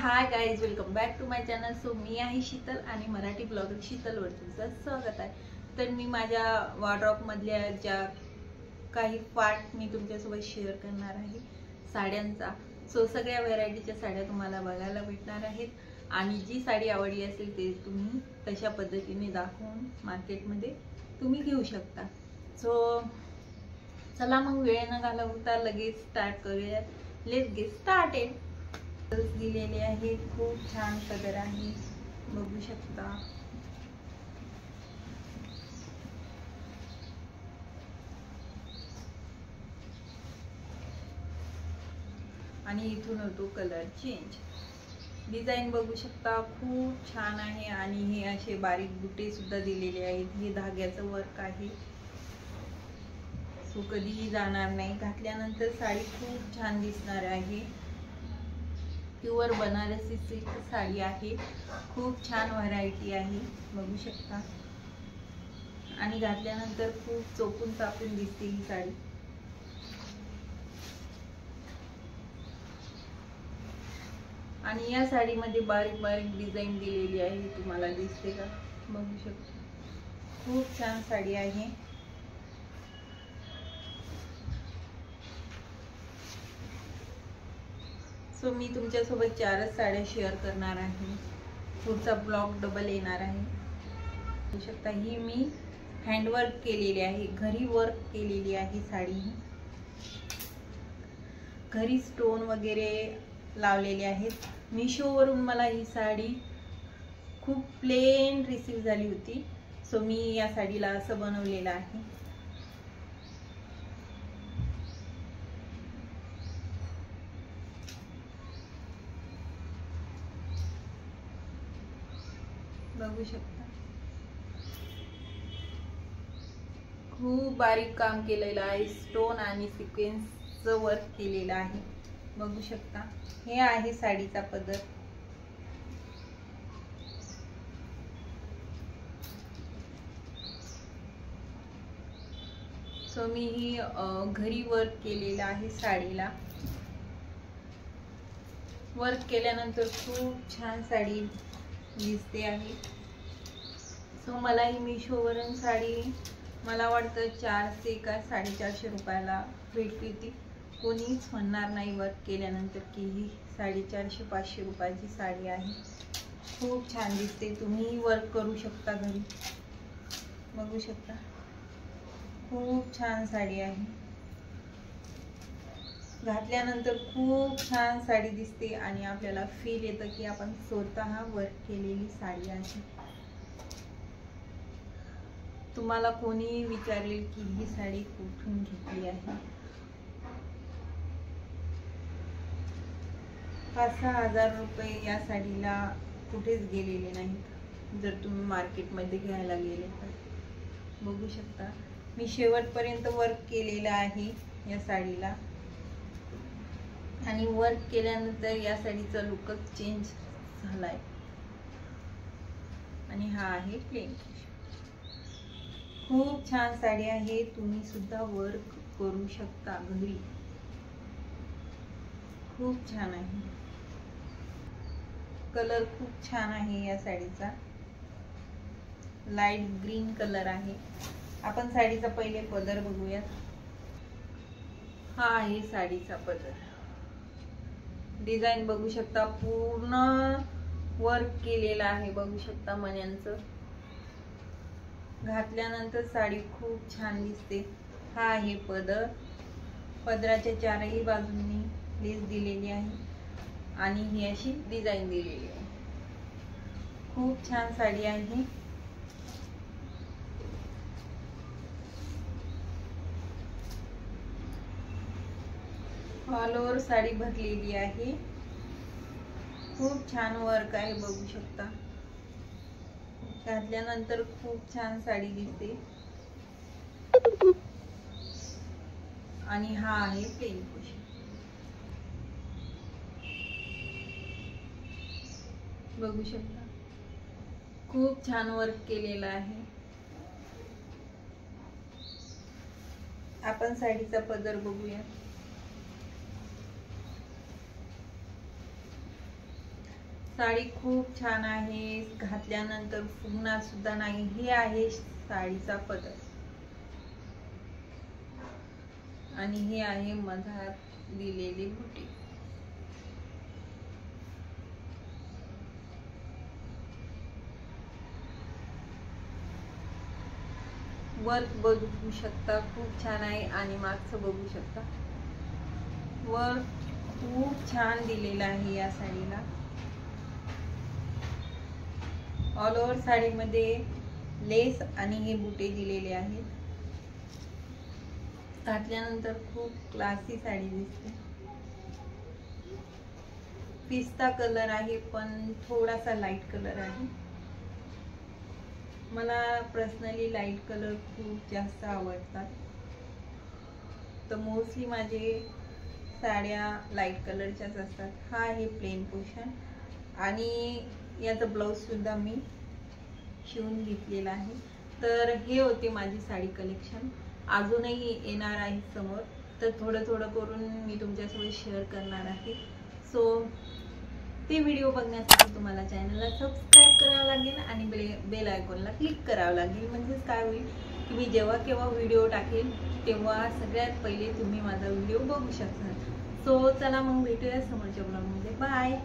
High guys, welcome back to my channel. So मी आहे शीतल आणि मराठी ब्लॉगर शीतलवर तुमचं स्वागत आहे. तर मी माझ्या वॉर्डरोब मधल्या ज्या काही पार्ट मी तुमच्यासोबत शेअर करणार आहे साड्यांचा. सो सगळ्या व्हरायटीच्या साड्या तुम्हाला बघायला भेटणार आहेत आणि जी साडी आवडली असेल ते तुम्ही तशा पद्धतीने दाखवून मार्केटमध्ये तुम्ही घेऊ शकता. सो चला मग वेळ न घालवता लगेच स्टार्ट करूया. Let's get started. दिलेले आहेत, खूप छान कलर आहे, बघू शकता. आणि इथून होतो कलर चेंज. डिझाईन बघू शकता, खूप छान आहे. आणि हे असे बारीक बुटे सुद्धा दिलेले आहेत. हे धाग्याचं वर्क आहे. सो कधीही जाणार नाही. घातल्यानंतर साडी खूप छान दिसणार आहे. प्युअर बनारसी सिल्क साडी आहे. खूप छान व्हरायटी आहे, बघू शकता. आणि घातल्यानंतर खूप चोपून तापून दिसते ही साडी. आणि या साडीमध्ये बारीक बारीक डिझाईन दिलेली आहे, तुम्हाला दिसते का? बघू शकता. खूप छान साडी आहे. सो मी तुमच्यासोबत 4च साड्या शेअर करणार आहे. पुढचा ब्लॉग डबल येणार आहे. बघू शकता, ही मी हँडवर्क केलेली आहे, घरी वर्क केलेली आहे साडी. घरी स्टोन वगैरे लावलेले आहेत. मिशोवरून मला ही साडी खूप प्लेन रिसीव झाली होती. सो मी या साडीला असं बनवलेलं आहे. बघू शकता, खूप बारीक काम केलेलं आहे. स्टोन आणि सिक्वेन्सचं वर्क केलेलं आहे, बघू शकता. हे आहे साडीचा पदर. सो मी ही घरी वर्क केलेलं आहे साडीला. वर्क केल्यानंतर खूप छान साडी दिसते आहे. सो मला ही मिशोवरून साडी मला वाटतं 400 का 450 रुपयाला भेटली होती. कोणीच म्हणणार नाही वर्क केल्यानंतर की ही 450-500 रुपयाची साडी आहे. खूप छान दिसते. तुम्ही वर्क करू शकता घरी, बघू शकता. खूप छान साडी आहे. घातल्यानंतर खूप छान साडी दिसते आणि आपल्याला फील येतं की आपण स्वतः वर्क केलेली साडी आहे. तुम्हाला कोणी विचारेल की ही साडी कुठून घेतली आहे. 5-6 हजार रुपये या साडीला कुठेच गेलेले नाहीत जर तुम्ही मार्केटमध्ये घ्यायला गेले तर. बघू शकता, मी शेवटपर्यंत वर्क केलेलं आहे या साडीला. आणि वर्क केल्यानंतर या साडीचा लुकच चेंज झालाय. आणि हा आहे प्लेन. खूप छान साडी आहे. तुम्ही सुद्धा वर्क करू शकता घरी. खूप छान आहे. कलर खूप छान आहे या साडीचा. लाईट ग्रीन कलर आहे. आपण साडीचा पहिले पदर बघूयात. हा आहे साडीचा पदर. डिझाईन बघू शकता, पूर्ण वर्क केलेला आहे, बघू शकता मण्यांचं. घातल्यानंतर साडी खूप छान दिसते. हा आहे पदर. पदराच्या चारही बाजूंनी लेस दिलेली आहे आणि ही अशी डिझाईन दिलेली आहे. खूप छान साडी आहे. ऑल ओव्हर साडी भरलेली आहे. खूप छान वर्क आहे, बघू शकता. घातल्यानंतर खूप छान साडी दिसते. आणि हा आहे प्लेन पोर्शन. बघू शकता, खूप छान वर्क केलेला आहे. आपण साडीचा पदर बघूया. साडी खूप छान आहे, घातल्यानंतर फुगणार सुद्धा नाही. हे आहे साडीचा पदर आणि हे आहे मधात दिलेली बुटी. वर्क बघू शकता खूप छान आहे आणि मागचं बघू शकता वर्क खूप छान दिलेलं आहे या साडीला. ऑल ओव्हर साडीमध्ये लेस आणि हे बुटे दिलेले आहेत. घातल्यानंतर खूप क्लासी साडी दिसते. पिस्ता कलर आहे पण थोडासा लाईट कलर आहे. मला पर्सनली लाईट कलर खूप जास्त आवडतात, तर मोस्टली माझे साड्या लाईट कलरच्याच असतात. हा आहे प्लेन पोर्शन आणि याचा ब्लाऊज सुद्धा मी शिवून घेतलेला आहे. तर हे होते माझी साडी कलेक्शन. अजूनही येणार आहे समोर, तर थोडं थोडं करून मी तुमच्यासोबत शेअर करणार आहे. सो ते व्हिडिओ बघण्यासाठी तुम्हाला चॅनलला सबस्क्राईब करावं लागेल आणि बेल आयकॉनला क्लिक करावं लागेल. म्हणजेच काय होईल की मी जेव्हा केव्हा व्हिडिओ टाकेल तेव्हा सगळ्यात पहिले तुम्ही माझा व्हिडिओ बघू शकता. सो चला मग भेटूया समोरच्या ब्लॉगमध्ये. बाय.